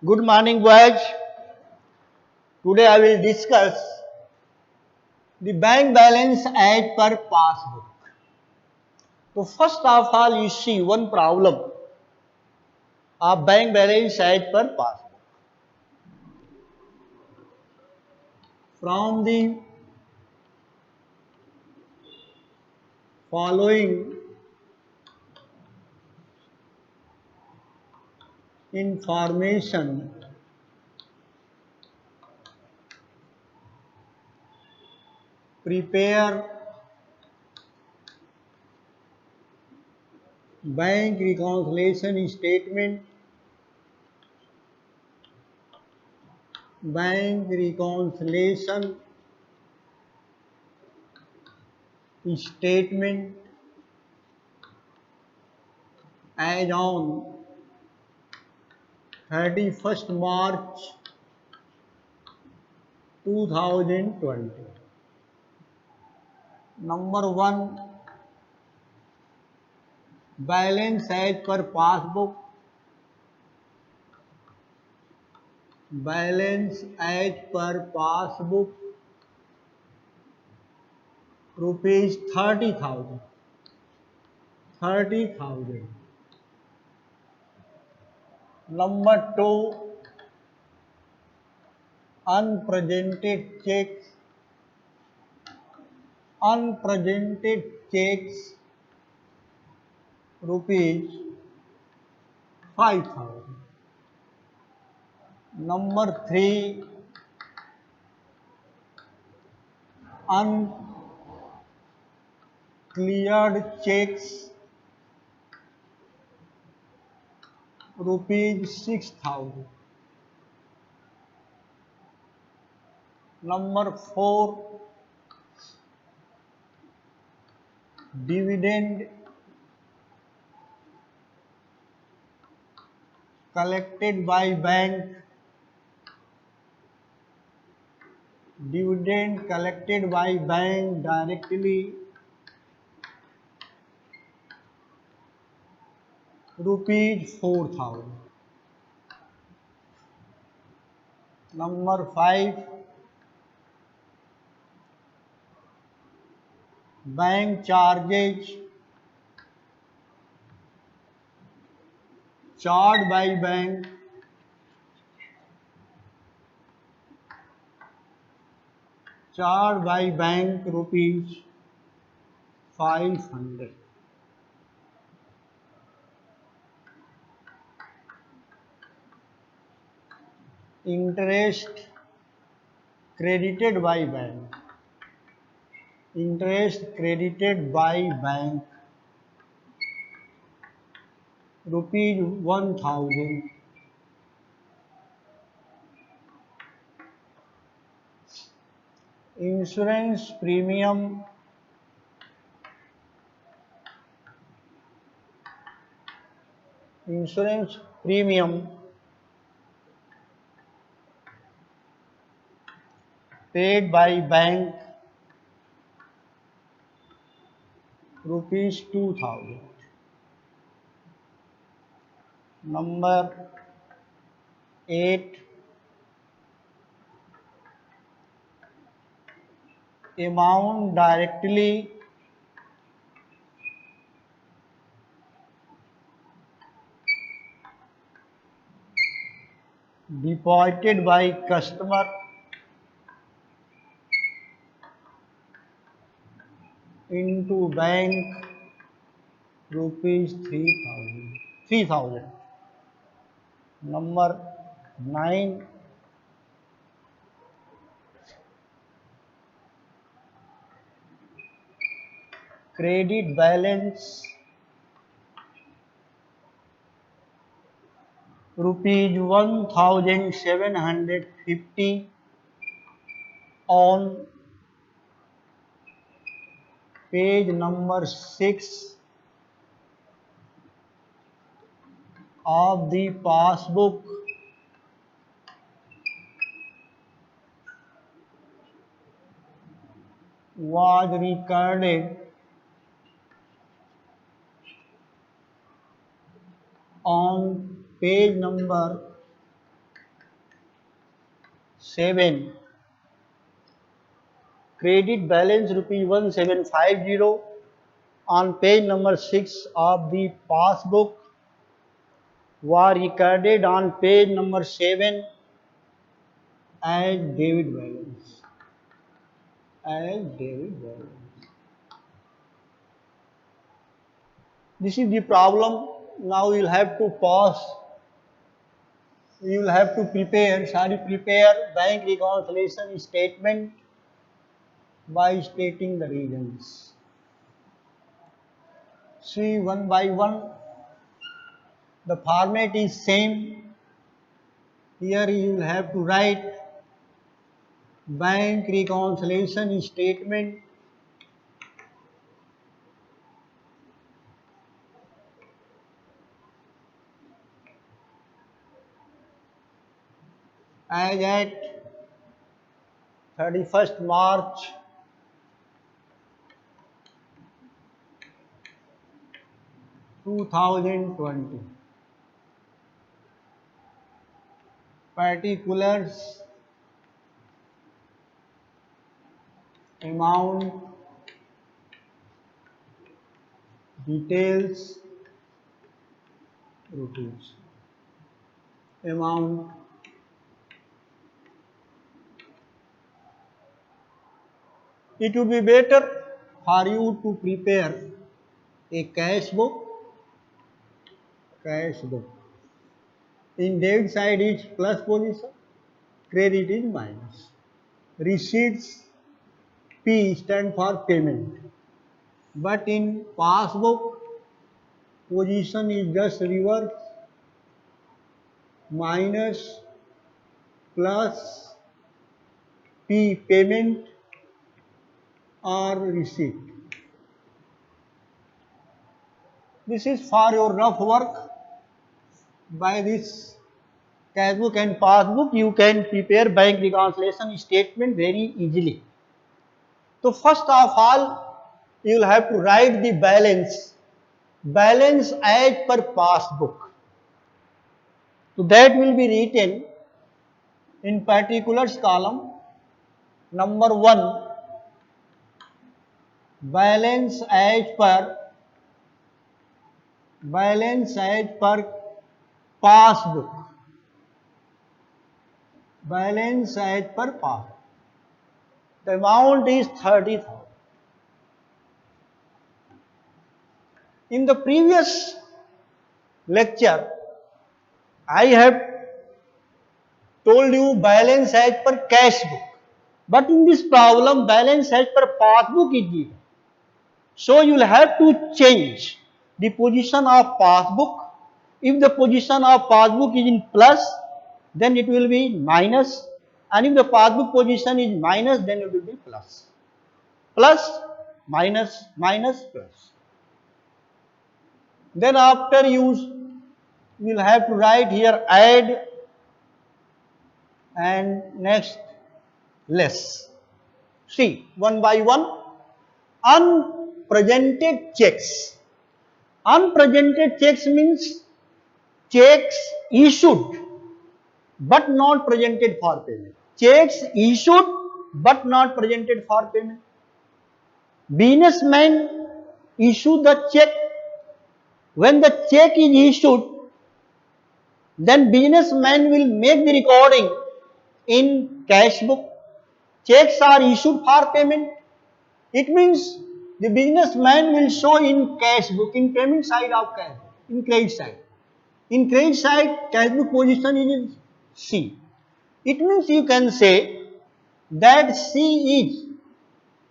Good morning, boys. Today I will discuss the bank balance as per passbook. So first of all, you see one problem of bank balance as per passbook. From the following information, prepare bank reconciliation statement, bank reconciliation statement as on 31st March 2020. Number one, balance as per passbook. Balance as per passbook rupees 30,000. 30,000. Number two, unpresented checks. Unpresented checks rupees 5,000. Number three, uncleared checks rupees 6,000. Number four, dividend collected by bank. Dividend collected by bank directly rupees 4,000. Number five, bank charges charged by bank rupees 500. Interest credited by bank. Interest credited by bank rupees 1,000. Insurance premium paid by bank rupees 2,000. Number 8, amount directly deposited by customer into bank rupees 3,000. 3,000. Number 9, credit balance rupees 1,750 on page number 6 of the passbook was recorded on page number 7, credit balance rupees 1750 on page number 6 of the passbook was recorded on page number 7 as debit balance. This is the problem. Now you will have to pause. You will have to prepare bank reconciliation statement by stating the reasons. See one by one. The format is same. Here you will have to write bank reconciliation statement as at 31st March 2020. Particulars, amount, details, rupees. Amount, it would be better for you to prepare a cash book. In debit side is plus position, credit is minus. Receipts, P stand for payment. But in passbook, position is just reverse, minus, plus, P payment or receipt. This is for your rough work. By this cash book and passbook, you can prepare bank reconciliation statement very easily. So first of all, you will have to write the balance as per passbook. So that will be written in particulars column. Number 1, balance as per passbook. Balance as per passbook. The amount is 30,000. In the previous lecture, I have told you balance as per cash book. But in this problem, balance as per passbook is given. So you will have to change the position of passbook. If the position of passbook is in plus, then it will be minus. And if the passbook position is minus, then it will be plus. Plus, minus, minus, plus. Then after you will have to write here add and next less. See, one by one, unpresented checks. Unpresented checks means checks issued but not presented for payment. Checks issued but not presented for payment. Businessman issue the check. When the check is issued, then businessman will make the recording in cash book. Checks are issued for payment. It means the businessman will show in cash book, in payment side of cash book, in credit side. In credit side, cash book position is in C. It means you can say that C is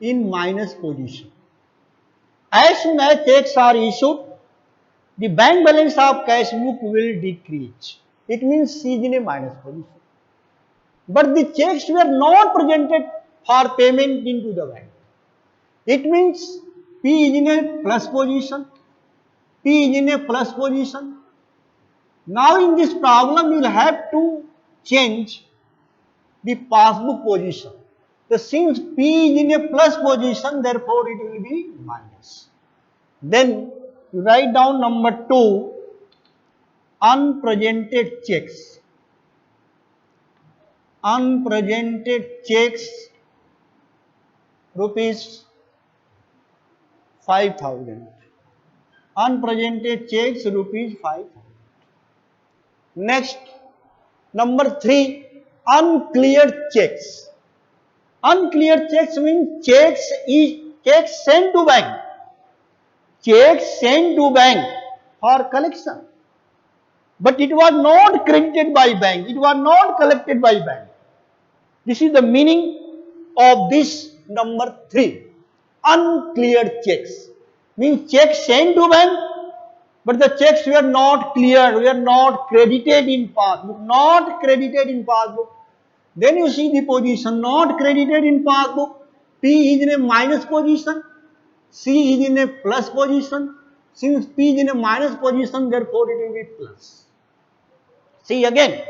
in minus position. As soon as checks are issued, the bank balance of cash book will decrease. It means C is in a minus position. But the checks were not presented for payment into the bank. It means P is in a plus position. P is in a plus position. Now in this problem, you will have to change the passbook position. So since P is in a plus position, therefore it will be minus. Then you write down number 2, unpresented checks. unpresented checks rupees 5,000. Unpresented checks rupees 5,000. Next, number 3, uncleared checks. Uncleared checks means checks sent to bank. Checks sent to bank for collection. But it was not credited by bank. It was not collected by bank. This is the meaning of this number 3. Uncleared checks. Means checks sent to bank, but the checks were not cleared, were not credited in passbook. Not credited in passbook. Then you see the position not credited in passbook. P is in a minus position. C is in a plus position. Since P is in a minus position, therefore it will be plus. See again.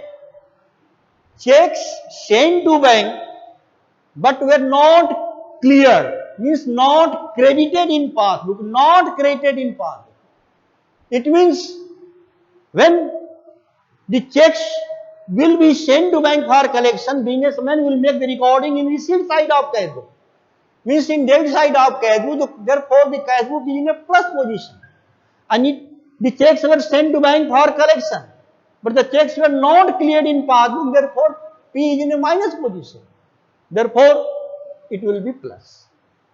Checks sent to bank but were not cleared. Means not credited in passbook. Not credited in passbook. It means when the checks will be sent to bank for collection, businessman will make the recording in receipt side of cash book. Means in debit side of cash book, therefore the cash book is in a plus position. And the checks were sent to bank for collection, but the checks were not cleared in passbook, therefore P is in a minus position. Therefore, it will be plus.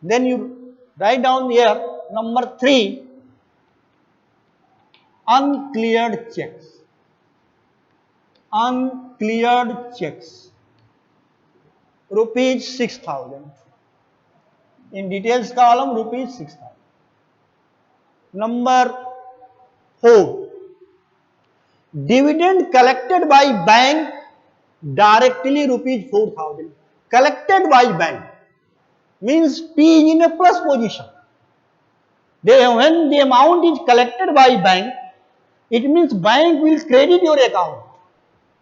Then you write down here number 3, uncleared checks. Uncleared checks. Rupees 6,000. In details column, rupees 6,000. Number 4. Dividend collected by bank directly rupees 4,000. Collected by bank means P is in a plus position. When the amount is collected by bank, it means bank will credit your account.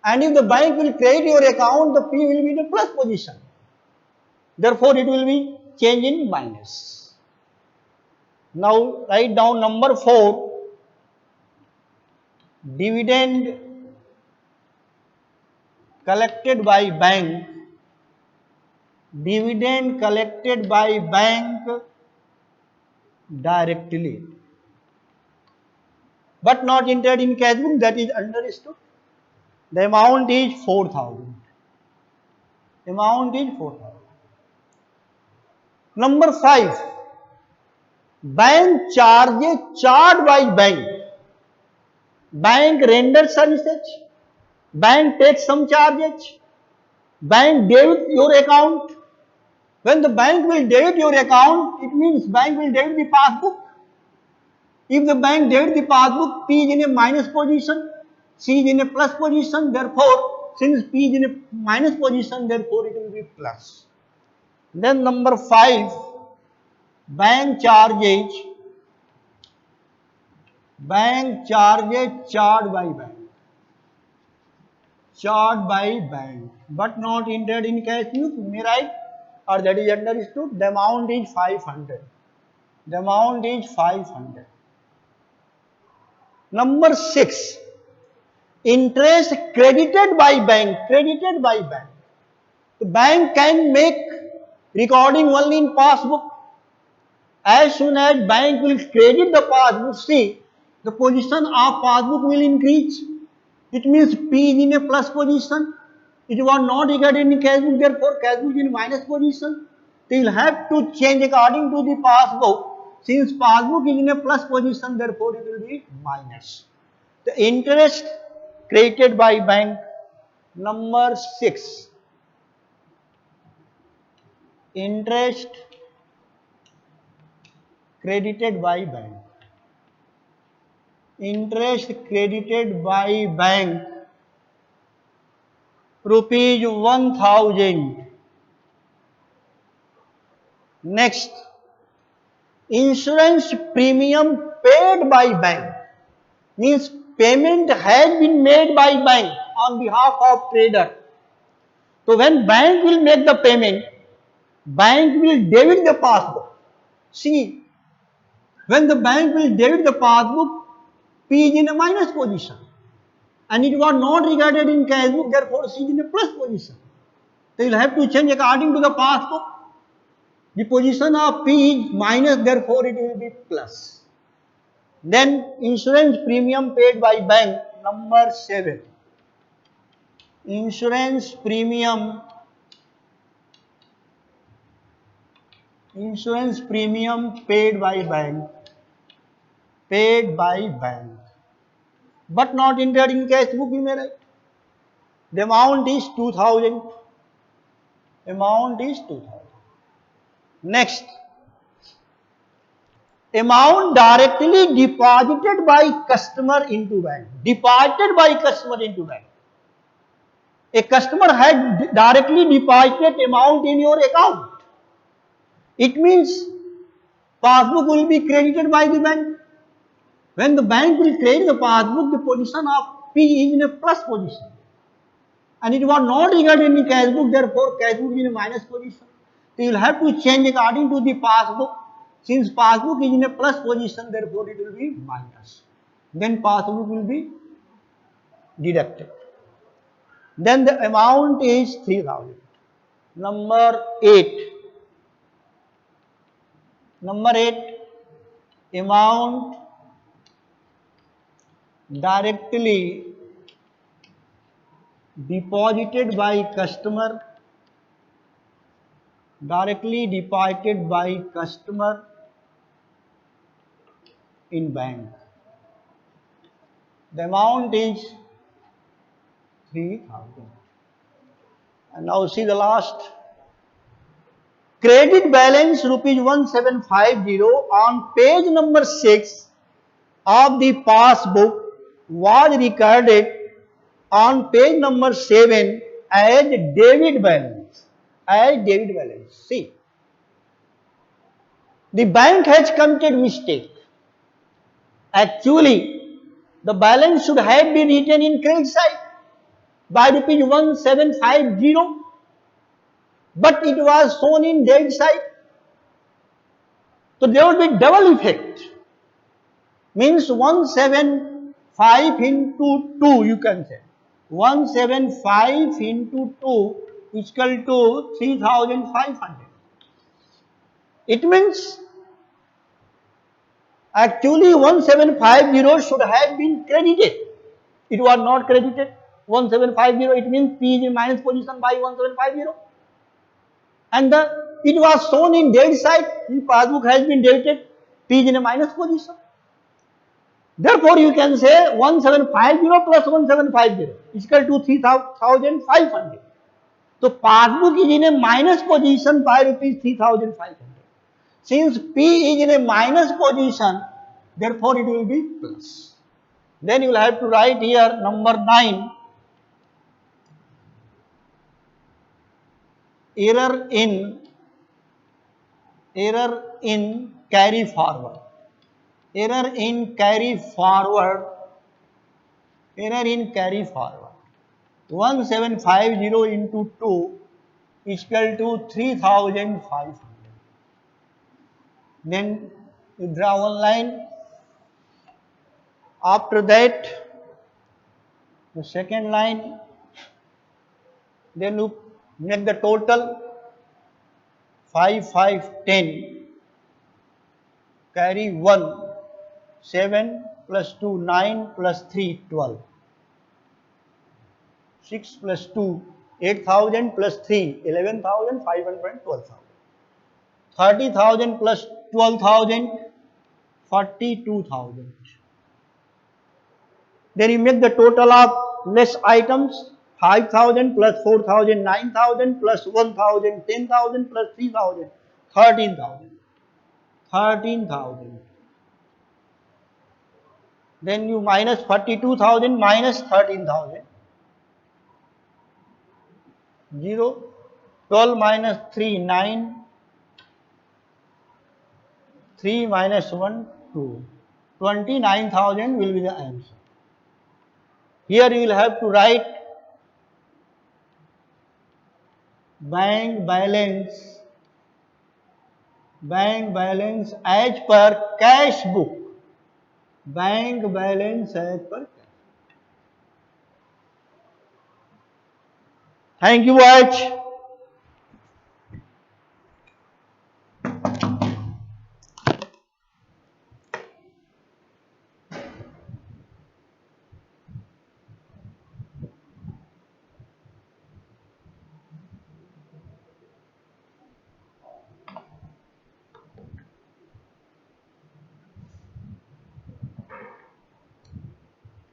And if the bank will credit your account, the P will be in a plus position. Therefore, it will be changed in minus. Now, write down number 4. Dividend collected by bank. Dividend collected by bank directly, but not entered in cash book, that is understood. The amount is 4,000. Amount is 4,000. Number 5. Bank charges charged by bank. Bank renders services. Bank takes some charges. Bank debit your account. When the bank will debit your account, it means bank will debit the passbook. If the bank debit the passbook, P is in a minus position, C is in a plus position. Therefore, since P is in a minus position, therefore it will be plus. Then number 5, bank charges charged by bank. Charged by bank, but not entered in cash book. May write, or that is understood. The amount is 500. The amount is 500. Number 6. Interest credited by bank. Credited by bank. The bank can make recording only in passbook. As soon as bank will credit the passbook, see, the position of passbook will increase. It means P is in a plus position. It was not recorded in cash book, therefore cash book is in minus position. They will have to change according to the passbook. Since passbook is in a plus position, therefore it will be minus. The interest credited by bank. Number 6. Interest credited by bank. Interest credited by bank rupees 1,000. Next, insurance premium paid by bank means payment has been made by bank on behalf of trader. So when bank will make the payment, bank will debit the passbook. See, when the bank will debit the passbook, P is in a minus position, and it was not recorded in cash book, therefore C is in a plus position. So you'll have to change according to the passbook. The position of P is minus, therefore it will be plus. Then insurance premium paid by bank, number 7. Insurance premium paid by bank, but not entered in cash book, you may write. The amount is 2000. Next, amount directly deposited by customer into bank. A customer had directly deposited amount in your account. It means passbook will be credited by the bank. When the bank will credit the passbook, the position of P is in a plus position. And it was not recorded in the cash book, therefore cash book is in a minus position. So you will have to change according to the passbook. Since passbook is in a plus position, therefore it will be minus. Then passbook will be deducted. Then the amount is 3000. Number 8. Amount directly deposited by customer in bank. The amount is 3000. And now see the last. Credit balance rupees 1750 on page number 6 of the passbook was recorded on page number 7 as debit balance. See, the bank has committed mistake. Actually, the balance should have been written in credit side by rupees 1750, but it was shown in debit side. So there will be double effect. Means 175 into 2, you can say. 175 into 2 is equal to 3500. It means actually 1750 should have been credited. It was not credited. 1750, it means P is in minus position by 1750. And it was shown in debit side. The passbook has been debited. P is in a minus position. Therefore, you can say 1750 plus 1750 is equal to 3500. So, passbook is in a minus position by rupees 3500. Since P is in a minus position, therefore it will be plus. Then you will have to write here number 9. Error in carry forward. 1750 into 2 is equal to 3500. Then you draw one line. After that, the second line. Then you make the total 5, 5, 10. Carry 1, 7 plus 2, 9 plus 3, 12. 6 plus 2, 8000 plus 3, 11,000, 500, 12,000. 30,000 plus 12,000, 42,000. Then you make the total of less items. 5,000 plus 4,000, 9,000 plus 1,000, 10,000 plus 3,000, 13,000. 13,000. Then you minus 42,000 minus 13,000. 0. 12 minus 3, 9. 3 minus 1, 2. 29,000 will be the answer. Here you will have to write bank balance as per cash book. Bank balance as per cash. Thank you, watch.